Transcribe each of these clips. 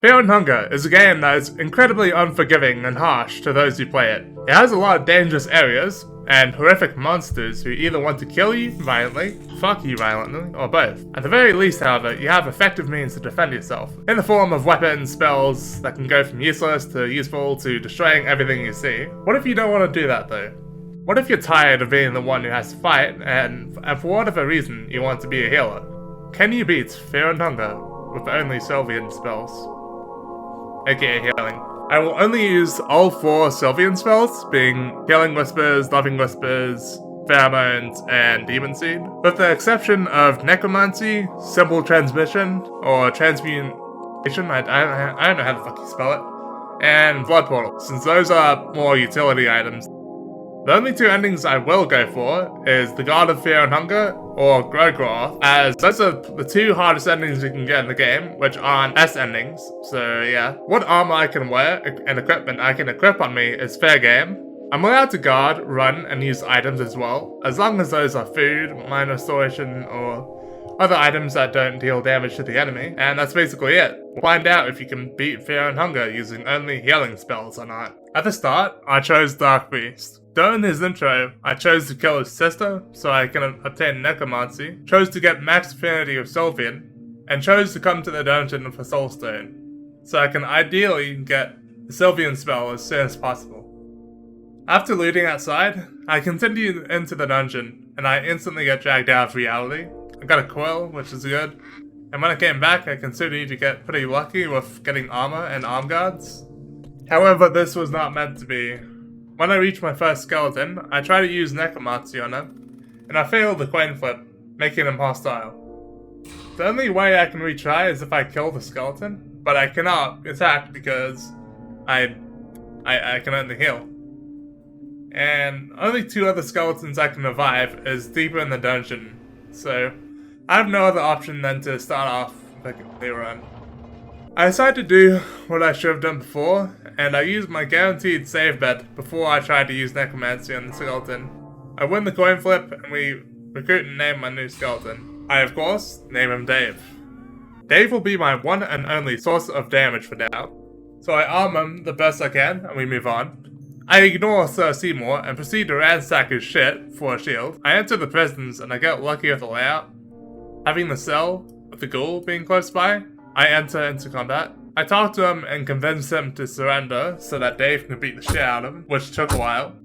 Fear and Hunger is a game that is incredibly unforgiving and harsh to those who play it. It has a lot of dangerous areas, and horrific monsters who either want to kill you violently, fuck you violently, or both. At the very least, however, you have effective means to defend yourself, in the form of weapons, spells that can go from useless to useful to destroying everything you see. What if you don't want to do that though? What if you're tired of being the one who has to fight, and for whatever reason you want to be a healer? Can you beat Fear and Hunger with only Sylvian spells? AKA healing. I will only use all 4 Sylvian spells, being Healing Whispers, Loving Whispers, Pheromones, and Demon Seed, with the exception of Necromancy, Simple Transmission, or Transmutation, I don't know how to fucking spell it, and Blood Portal, since those are more utility items. The only 2 endings I will go for is the God of Fear and Hunger or Grogroth, as those are the 2 hardest endings you can get in the game, which aren't S endings, so yeah. What armor I can wear and equipment I can equip on me is fair game. I'm allowed to guard, run, and use items as well, as long as those are food, minor restoration, or other items that don't deal damage to the enemy, and that's basically it. We'll find out if you can beat Fear and Hunger using only healing spells or not. At the start, I chose Dark Beast. During his intro, I chose to kill his sister, so I can obtain Necromancy, chose to get max affinity with Sylvian, and chose to come to the dungeon for Soulstone, so I can ideally get the Sylvian spell as soon as possible. After looting outside, I continue into the dungeon, and I instantly get dragged out of reality. I got a quill, which is good, and when I came back I continued to get pretty lucky with getting armor and arm guards. However, this was not meant to be. When I reach my first skeleton, I try to use Necromancy on him, and I fail the coin flip, making him hostile. The only way I can retry is if I kill the skeleton, but I cannot attack because I can only heal. And only 2 other skeletons I can revive is deeper in the dungeon, so I have no other option than to start off with a clear run. I decided to do what I should have done before, and I used my guaranteed save bet before I tried to use Necromancy on the skeleton. I win the coin flip, and we recruit and name my new skeleton. I, of course, name him Dave. Dave will be my one and only source of damage for now, so I arm him the best I can, and we move on. I ignore Sir Seymour and proceed to ransack his shit for a shield. I enter the prisons, and I get lucky with the layout. Having the cell with the ghoul being close by, I enter into combat. I talk to him and convince him to surrender so that Dave can beat the shit out of him, which took a while.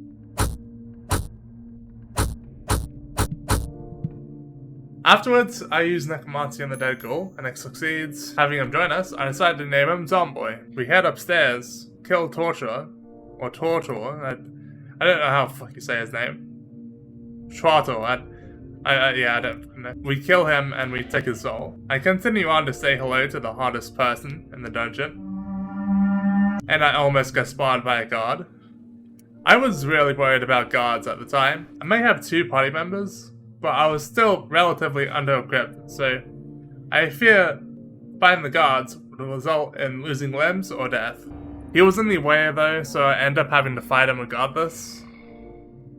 Afterwards, I use Necromancy on the dead ghoul, and it succeeds. Having him join us, I decide to name him Zomboy. We head upstairs, kill Torturer, or Tortor, I don't know how the fuck you say his name. Schwartor, I don't know. We kill him and we take his soul. I continue on to say hello to the hottest person in the dungeon. And I almost get spotted by a guard. I was really worried about guards at the time. I may have 2 party members, but I was still relatively under-equipped, so I fear fighting the guards would result in losing limbs or death. He was in the way though, so I end up having to fight him regardless.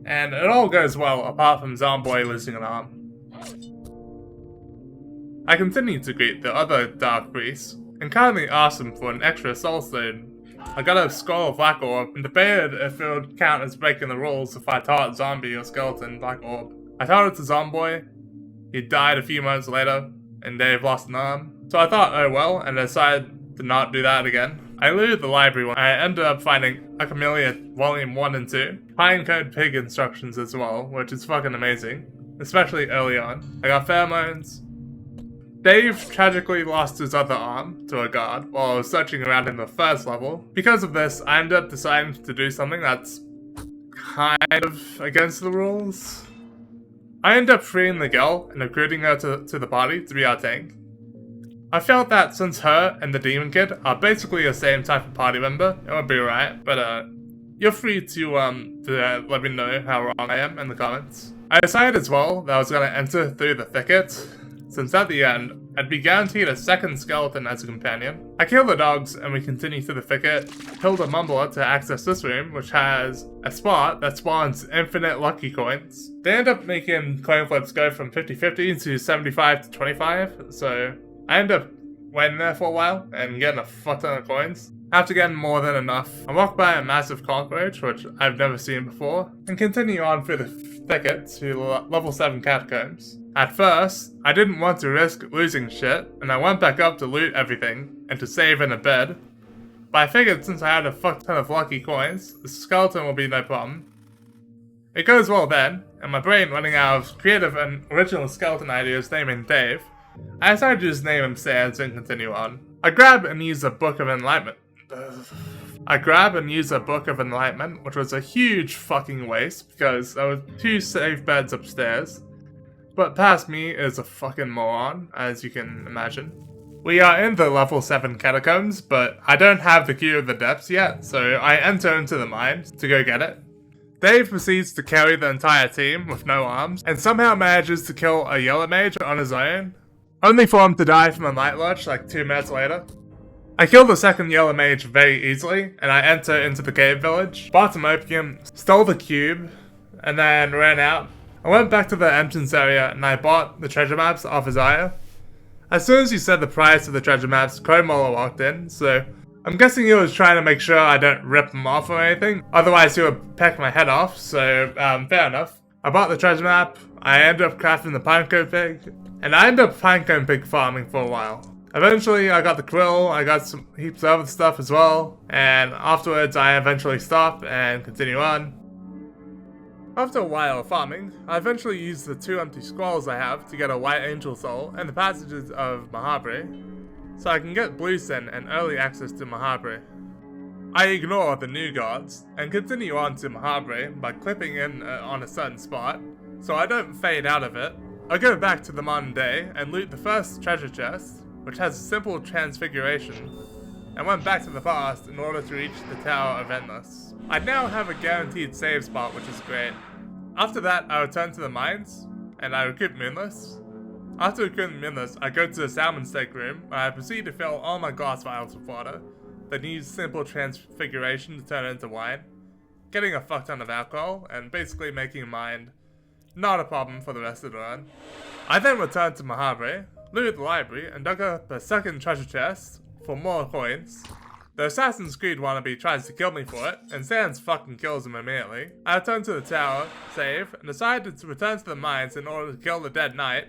And it all goes well, apart from Zomboy losing an arm. I continue to greet the other Dark Priests, and kindly ask them for an extra soulstone. I got a scroll of Black Orb, and debated if it would count as breaking the rules if I taught Zombie or Skeleton Black Orb. I taught it to Zomboy, he died a few months later, and Dave lost an arm. So I thought, oh well, and I decided to not do that again. I looted the library when I ended up finding a Camellia Volume 1 and 2, Pinecone Pig instructions as well, which is fucking amazing, especially early on. I got pheromones. Dave tragically lost his other arm to a guard while I was searching around in the first level. Because of this, I ended up deciding to do something that's kind of against the rules. I ended up freeing the girl and recruiting her to the party to be our tank. I felt that since her and the Demon Kid are basically the same type of party member, it would be alright, but you're free to let me know how wrong I am in the comments. I decided as well that I was going to enter through the thicket, since at the end, I'd be guaranteed a second skeleton as a companion. I kill the dogs and we continue through the thicket, kill the Mumbler to access this room, which has a spot that spawns infinite lucky coins. They end up making coin flips go from 50-50 to 75 to 25, so I end up waiting there for a while and getting a fuck ton of coins. After getting more than enough, I walk by a massive cockroach, which I've never seen before, and continue on through the thicket to level 7 catacombs. At first, I didn't want to risk losing shit, and I went back up to loot everything and to save in a bed. But I figured since I had a fuck ton of lucky coins, the skeleton will be no problem. It goes well then, and my brain running out of creative and original skeleton ideas naming Dave, I decided to just name him Sans and continue on. I grab and use a Book of Enlightenment, which was a huge fucking waste because there were 2 safe beds upstairs. But past me is a fucking moron, as you can imagine. We are in the level 7 catacombs, but I don't have the Key of the Depths yet, so I enter into the mine to go get it. Dave proceeds to carry the entire team with no arms, and somehow manages to kill a yellow mage on his own, only for him to die from a night lurch like 2 minutes later. I kill the second yellow mage very easily, and I enter into the cave village, bought some opium, stole the cube, and then ran out. I went back to the entrance area and I bought the treasure maps off Isaiah. As soon as he said the price of the treasure maps, Crowmola walked in, so I'm guessing he was trying to make sure I don't rip them off or anything, otherwise he would peck my head off, so fair enough. I bought the treasure map, I ended up crafting the pinecone pig, and I ended up pinecone pig farming for a while. Eventually I got the krill, I got some heaps of other stuff as well, and afterwards I eventually stop and continue on. After a while of farming, I eventually used the 2 empty scrolls I have to get a white angel soul and the passages of Mahabri, so I can get blue sin and early access to Mahabri. I ignore the new gods and continue on to Mahabri by clipping in on a certain spot, so I don't fade out of it. I go back to the modern day and loot the first treasure chest, which has a simple transfiguration, and went back to the past in order to reach the Tower of Endless. I now have a guaranteed save spot, which is great. After that, I return to the mines, and I recruit Moonless. After recruiting Moonless, I go to the salmon steak room, where I proceed to fill all my glass vials with water, then use simple transfiguration to turn it into wine, getting a fuck ton of alcohol, and basically making mind not a problem for the rest of the run. I then return to Mahabri, looted the library, and dug up a second treasure chest for more coins. The Assassin's Creed wannabe tries to kill me for it, and Sans fucking kills him immediately. I return to the tower, save, and decided to return to the mines in order to kill the dead knight,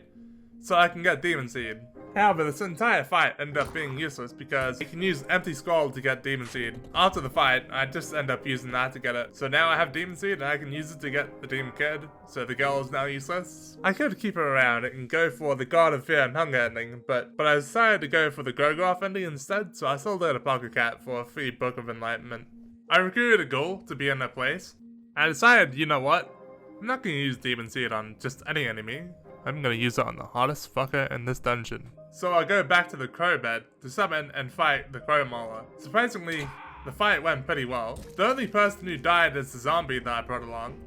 so I can get Demon Seed. However, this entire fight ended up being useless because you can use Empty Scroll to get Demon Seed. After the fight, I just end up using that to get it. So now I have Demon Seed and I can use it to get the Demon Kid, so the girl is now useless. I could keep her around and go for the God of Fear and Hunger ending, but I decided to go for the Grogoth ending instead, so I sold her to Pocket Cat for a free Book of Enlightenment. I recruited a ghoul to be in their place. I decided, you know what? I'm not gonna use Demon Seed on just any enemy. I'm gonna use it on the hottest fucker in this dungeon. So I go back to the crow bed to summon and fight the crow mauler. Surprisingly, the fight went pretty well. The only person who died is the zombie that I brought along,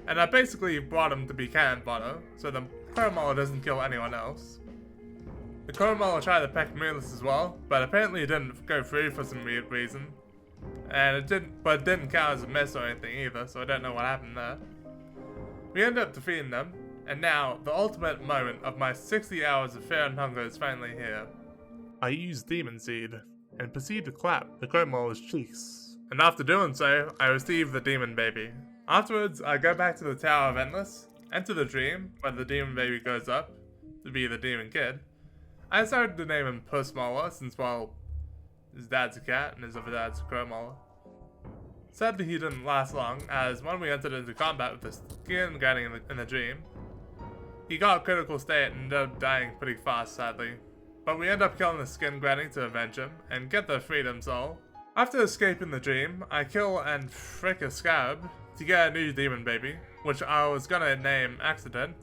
and I basically brought him to be cannon fodder, so the crow mauler doesn't kill anyone else. The crow mauler tried to peck Moonless as well, but apparently it didn't go through for some weird reason. And it didn't count as a miss or anything either, so I don't know what happened there. We ended up defeating them. And now, the ultimate moment of my 60 hours of fear and hunger is finally here. I use Demon Seed, and proceed to clap the Crowmauler's cheeks. And after doing so, I receive the Demon Baby. Afterwards, I go back to the Tower of Endless, enter the dream, where the Demon Baby goes up, to be the Demon Kid. I decided to name him Puss Mauler, since, well, his dad's a cat, and his other dad's a Crowmauler. Sadly, he didn't last long, as when we entered into combat with the skin grinding in the dream, he got a critical state and ended up dying pretty fast, sadly. But we end up killing the skin grinding to avenge him, and get the freedom soul. After escaping the dream, I kill and frick a scarab to get a new demon baby, which I was gonna name Accident.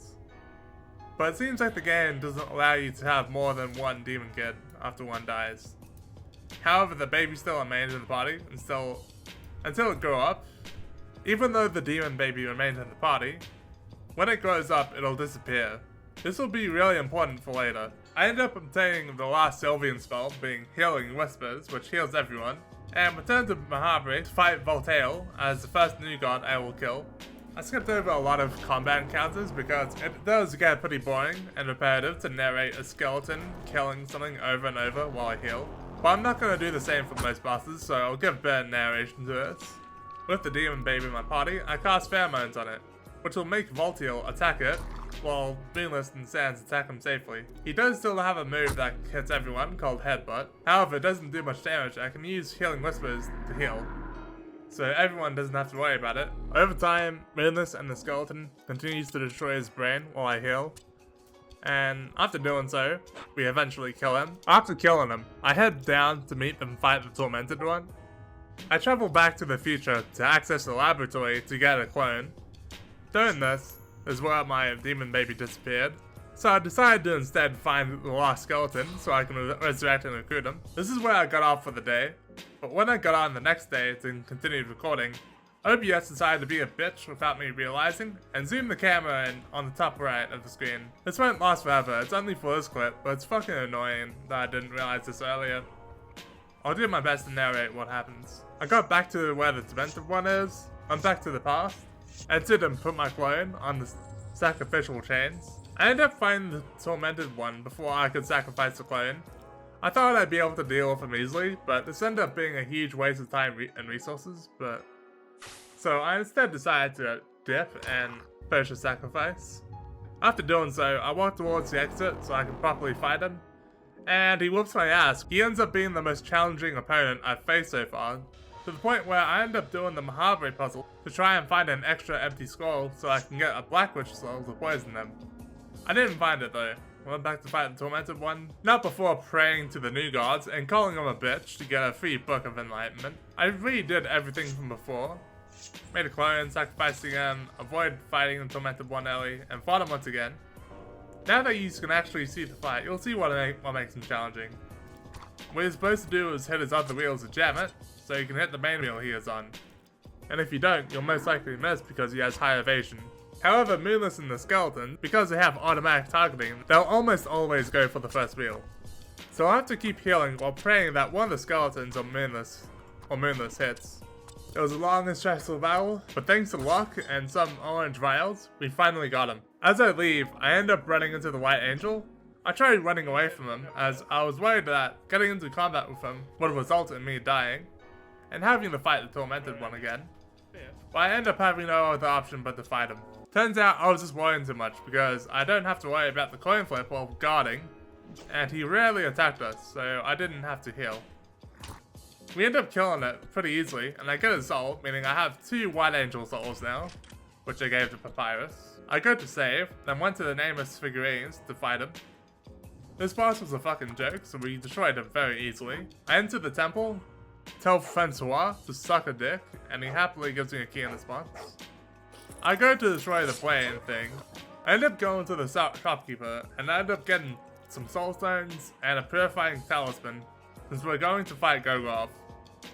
But it seems like the game doesn't allow you to have more than one demon kid after one dies. However, the baby still remains in the party until it grows up. Even though the demon baby remains in the party, when it grows up, it'll disappear. This will be really important for later. I end up obtaining the last Sylvian spell, being Healing Whispers, which heals everyone, and return to Mahabri to fight Voltaire as the first new god I will kill. I skipped over a lot of combat encounters because it does get pretty boring and repetitive to narrate a skeleton killing something over and over while I heal. But I'm not going to do the same for most bosses, so I'll give better narration to this. With the demon baby in my party, I cast pheromones on it, which will make Voltiel attack it, while Moonless and Sans attack him safely. He does still have a move that hits everyone, called Headbutt. However, it doesn't do much damage. I can use Healing Whispers to heal, so everyone doesn't have to worry about it. Over time, Moonless and the skeleton continues to destroy his brain while I heal, and after doing so, we eventually kill him. After killing him, I head down to meet and fight the Tormented One. I travel back to the future to access the laboratory to get a clone. Doing this is where my demon baby disappeared, so I decided to instead find the lost skeleton so I can resurrect and recruit him. This is where I got off for the day, but when I got on the next day to continue recording, OBS decided to be a bitch without me realizing, and zoomed the camera in on the top right of the screen. This won't last forever, it's only for this clip, but it's fucking annoying that I didn't realize this earlier. I'll do my best to narrate what happens. I got back to where the Demented One is, I'm back to the past, entered and put my clone on the sacrificial chains. I ended up finding the Tormented One before I could sacrifice the clone. I thought I'd be able to deal with him easily, but this ended up being a huge waste of time and resources, so I instead decided to dip and finish the sacrifice. After doing so, I walked towards the exit so I could properly fight him, and he whoops my ass. He ends up being the most challenging opponent I've faced so far, to the point where I end up doing the Mahabre puzzle to try and find an extra empty scroll so I can get a Black Witch soul to poison them. I didn't find it though. Went back to fight the Tormented One, not before praying to the new gods and calling them a bitch to get a free Book of Enlightenment. I redid everything from before. Made a clone, sacrificed again, avoided fighting the Tormented One early, and fought him once again. Now that you can actually see the fight, you'll see what makes him challenging. What you're supposed to do is hit his other wheels to jam it, so you can hit the main wheel he is on. And if you don't, you'll most likely miss because he has high evasion. However, Moonless and the skeleton, because they have automatic targeting, they'll almost always go for the first wheel. So I'll have to keep healing while praying that one of the skeletons or Moonless hits. It was a long and stressful battle, but thanks to luck and some orange vials, we finally got him. As I leave, I end up running into the White Angel. I tried running away from him, as I was worried that getting into combat with him would result in me dying, and having to fight the Tormented One again. But I end up having no other option but to fight him. Turns out I was just worrying too much, because I don't have to worry about the coin flip while guarding, and he rarely attacked us, so I didn't have to heal. We end up killing it pretty easily, and I get a soul, meaning I have 2 White Angel souls now, which I gave to Papyrus. I go to save, then went to the Nameless figurines to fight him. This boss was a fucking joke, so we destroyed him very easily. I enter the temple, tell Francois to suck a dick, and he happily gives me a key in response. I go to destroy the plane thing. I end up going to the shopkeeper, and I end up getting some soul stones and a purifying talisman, since we're going to fight Gogolf.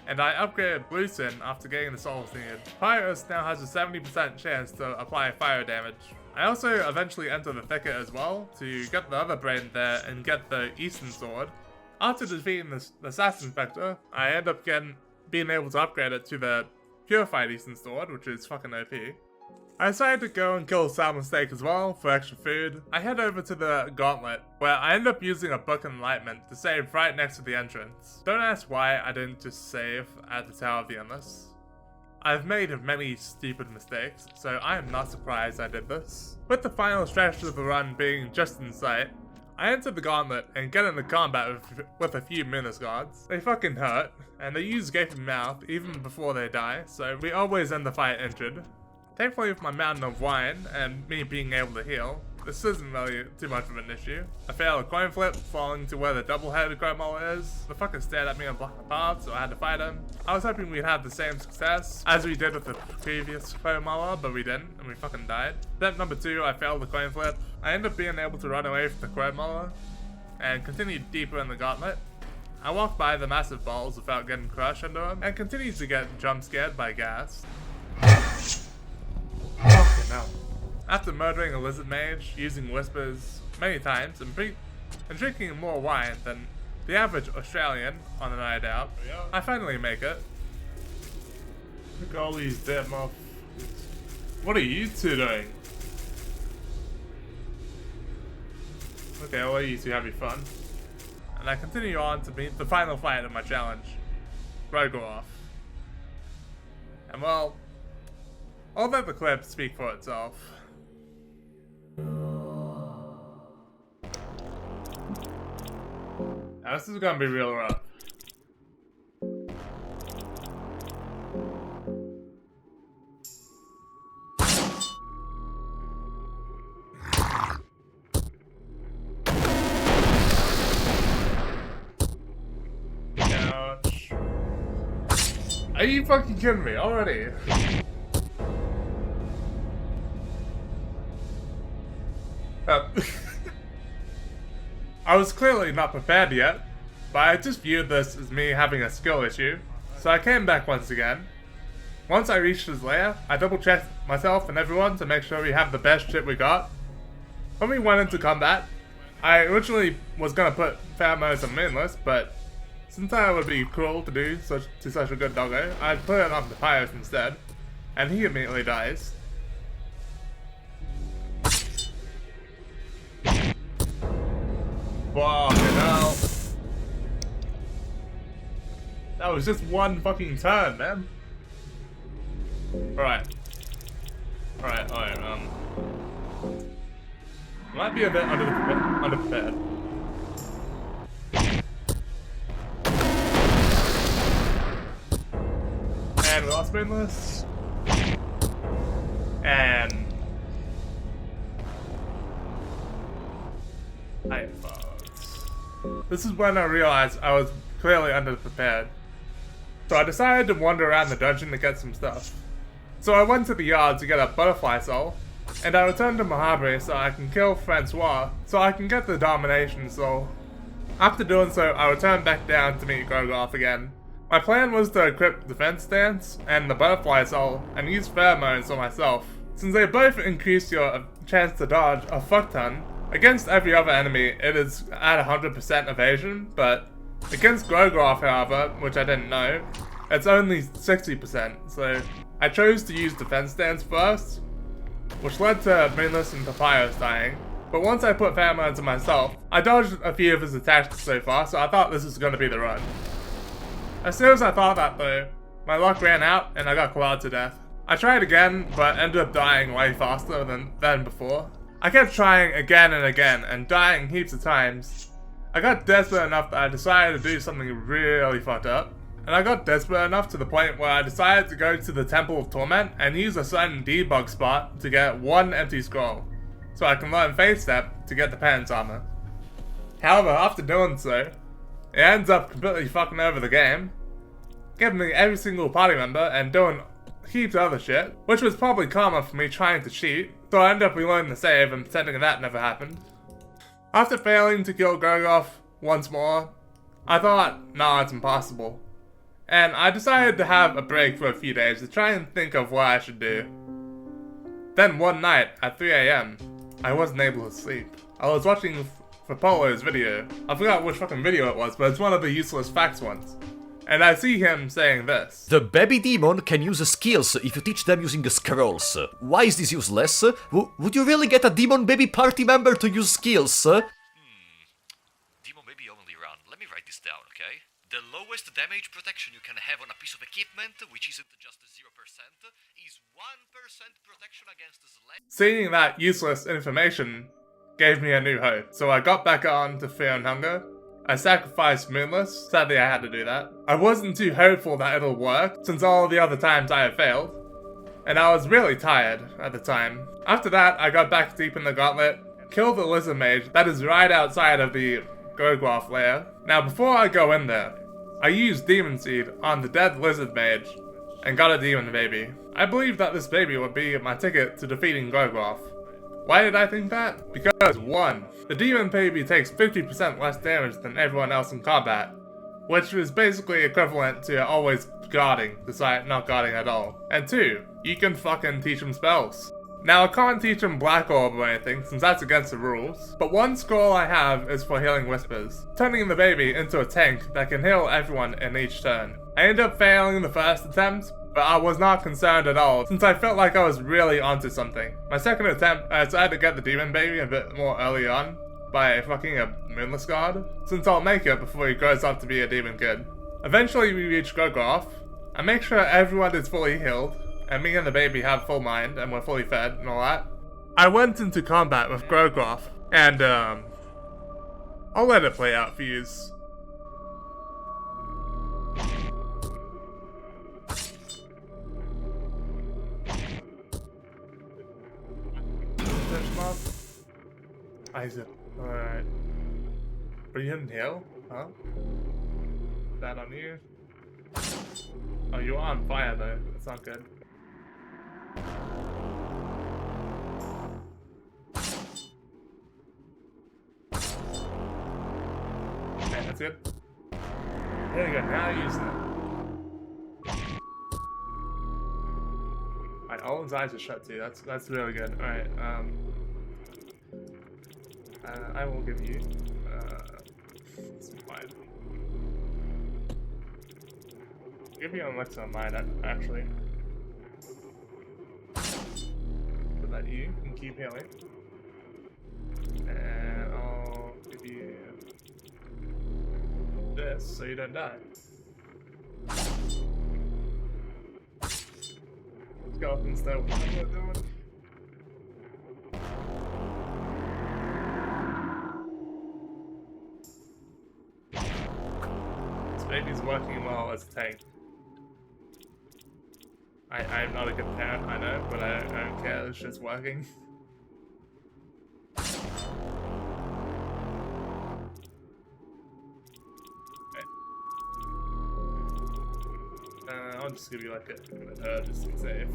And I upgraded Blue Sin after getting the souls needed. Pyrus now has a 70% chance to apply fire damage. I also eventually enter the thicket as well to get the other brain there and get the Eastern Sword. After defeating the Assassin Spectre, I end up being able to upgrade it to the Purified Eastern Sword, which is fucking OP. I decided to go and kill Salmon Steak as well for extra food. I head over to the Gauntlet, where I end up using a Book of Enlightenment to save right next to the entrance. Don't ask why I didn't just save at the Tower of the Endless. I've made many stupid mistakes, so I am not surprised I did this. With the final stretch of the run being just in sight, I enter the Gauntlet and get into combat with a few Moonless gods. They fucking hurt, and they use Gaping Mouth even before they die, so we always end the fight injured. Thankfully, with my mountain of wine and me being able to heal, this isn't really too much of an issue. I failed a coin flip, falling to where the double-headed Crowmoller is. The fucker stared at me and blocked my path, so I had to fight him. I was hoping we'd have the same success as we did with the previous Crowmoller, but we didn't, and we fucking died. Step number 2, I failed the coin flip. I ended up being able to run away from the Crowmoller and continued deeper in the Gauntlet. I walked by the massive balls without getting crushed under them, and continued to get jump scared by gas. Okay, no. After murdering a lizard mage, using whispers many times, and drinking more wine than the average Australian on a night out, I finally make it. Look at all these dead motherfuckers. What are you two doing? Okay, I'll let you two have your fun. And I continue on to meet the final fight of my challenge, Rogoff. And well, I'll let the clip speak for itself. Now this is gonna be real rough. Ouch. Are you fucking kidding me already? I was clearly not prepared yet, but I just viewed this as me having a skill issue, so I came back once again. Once I reached his lair, I double checked myself and everyone to make sure we have the best shit we got. When we went into combat, I originally was gonna put pheromones on Moonless, but since that would be cruel to do to such a good doggo, I'd put it on Papyrus instead, and he immediately dies. Fucking hell. That was just one fucking turn, man. Alright. Might be a bit underprepared. And we lost Moonless. And I am fucked. This is when I realized I was clearly underprepared. So I decided to wander around the dungeon to get some stuff. So I went to the yard to get a butterfly soul, and I returned to Mahabre so I can kill Francois, so I can get the domination soul. After doing so, I returned back down to meet Grogoth again. My plan was to equip Defense Stance and the butterfly soul, and use pheromones on myself, since they both increase your chance to dodge a fuck ton. Against every other enemy, it is at 100% evasion, but against Grogoth, however, which I didn't know, it's only 60%, so I chose to use Defense Stance first, which led to Moonless and Papyrus dying. But once I put pheromones on myself, I dodged a few of his attacks so far, so I thought this was going to be the run. As soon as I thought that though, my luck ran out and I got clawed to death. I tried again, but ended up dying way faster than before. I kept trying again and again, and dying heaps of times. I got desperate enough that I decided to do something really fucked up. And I got desperate enough to the point where I decided to go to the Temple of Torment and use a certain debug spot to get one empty scroll, so I can learn Faith Step to get the Penance Armor. However, after doing so, it ends up completely fucking over the game, giving me every single party member and doing heaps of other shit, which was probably karma for me trying to cheat, so I ended up reloading the save and pretending that never happened. After failing to kill Grogoth once more, I thought, nah, it's impossible. And I decided to have a break for a few days to try and think of what I should do. Then one night, at 3 AM, I wasn't able to sleep. I was watching Polo's video. I forgot which fucking video it was, but it's one of the useless facts ones. And I see him saying this. The baby demon can use skills if you teach them using scrolls. Why is this useless? Would you really get a demon baby party member to use skills? Demon baby only run. Let me write this down, okay? The lowest damage protection you can have on a piece of equipment, which isn't just 0%, is 1% protection against slash. Seeing that useless information gave me a new hope, so I got back on to Fear and Hunger. I sacrificed Moonless, sadly I had to do that. I wasn't too hopeful that it'll work, since all the other times I have failed. And I was really tired at the time. After that, I got back deep in the gauntlet, killed the lizard mage that is right outside of the Grogoth lair. Now before I go in there, I used Demon Seed on the dead lizard mage, and got a demon baby. I believed that this baby would be my ticket to defeating Grogoth. Why did I think that? Because 1. The demon baby takes 50% less damage than everyone else in combat, which is basically equivalent to always guarding, despite not guarding at all. And 2. You can fucking teach him spells. Now I can't teach him Black Orb or anything, since that's against the rules, but one scroll I have is for healing Whispers, turning the baby into a tank that can heal everyone in each turn. I ended up failing the first attempt, but I was not concerned at all, since I felt like I was really onto something. My second attempt, I decided to get the demon baby a bit more early on, by fucking a moonless god, since I'll make it before he grows up to be a demon kid. Eventually we reach Grogoth. I make sure everyone is fully healed, and me and the baby have full mind, and we're fully fed and all that. I went into combat with Grogoth, and I'll let it play out for yous. Finish him off. Isaac. Alright. But you didn't heal? Huh? That on you? Oh, you are on fire though. That's not good. Okay, that's good. There we go, now using it. Alright, all his eyes are shut too. That's really good. Alright, I will give you some fire. Give you an elixir on mine, actually. Put that you can keep healing. And I'll give you this so you don't die. Let's go up and start with what we're doing. This baby's working well as a tank. I'm not a good parent, I know, but I don't care, it's just working. Okay. I'll just give you like a just to be safe.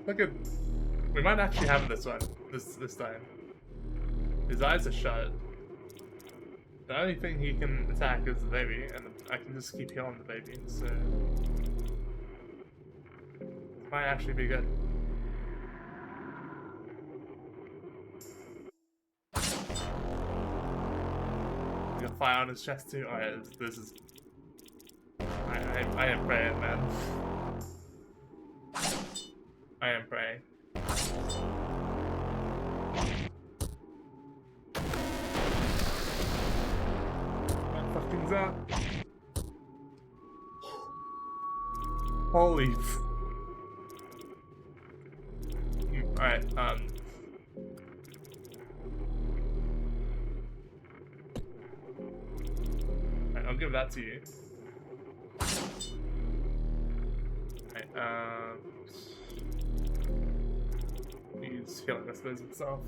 Look at. We might actually have this one this time. His eyes are shut. The only thing he can attack is the baby, and I can just keep healing the baby. So it might actually be good. You got fire on his chest too. Alright, this is. I am praying, man. I am praying. Fuck things up. Holy. Alright, Alright, I'll give that to you. Alright, he's healing us with himself.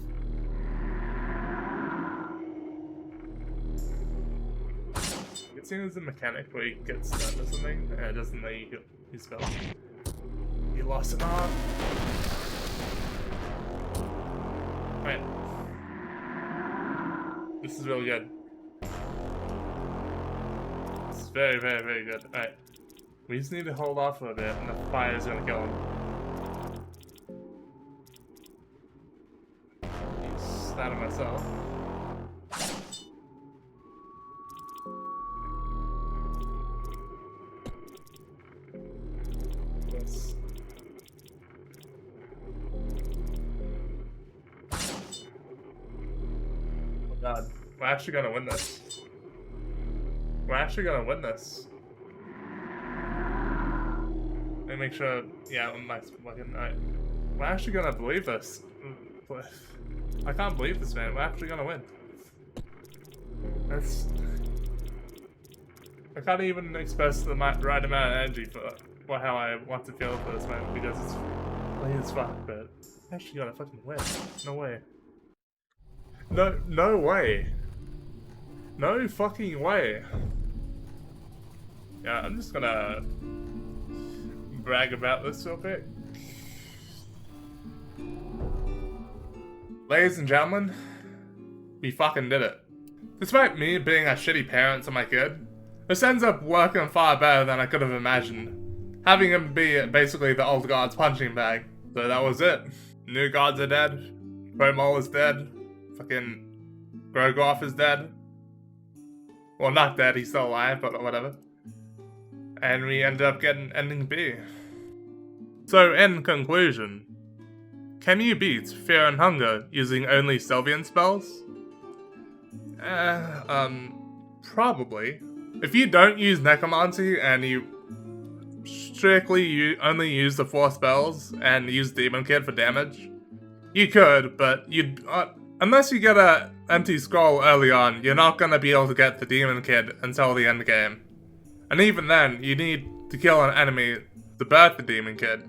It seems a mechanic where he gets stunned or something, and it doesn't let you heal his spell. You lost an arm. Alright. This is really good. This is very, very, very good. Alright. We just need to hold off for a bit, and the fire is gonna kill him. Out of myself. Yes. Oh god, we're actually gonna win this. We're actually gonna win this. Let me make sure. Yeah, I'm nice. Alright. We're actually gonna believe this. I can't believe this, man. We're actually gonna win. I can't even express the right amount of energy for how I want to feel for this moment because it's late as fuck, but I'm actually gonna fucking win. No way. No way. No fucking way. Yeah, I'm just gonna brag about this real quick. Ladies and gentlemen, we fucking did it. Despite me being a shitty parent to my kid, this ends up working far better than I could have imagined. Having him be basically the old god's punching bag. So that was it. New gods are dead. Promol is dead. Fucking Grogoth is dead. Well, not dead, he's still alive, but whatever. And we end up getting ending B. So, in conclusion, can you beat Fear and Hunger using only Sylvian spells? Probably. If you don't use Necromancy and you strictly only use the 4 spells and use Demon Kid for damage, you could, but you'd unless you get a empty scroll early on, you're not gonna be able to get the Demon Kid until the end game. And even then, you need to kill an enemy to birth the Demon Kid.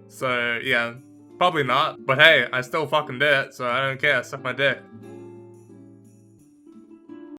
So yeah, probably not. But hey, I still fucking did it, so I don't care, suck my dick.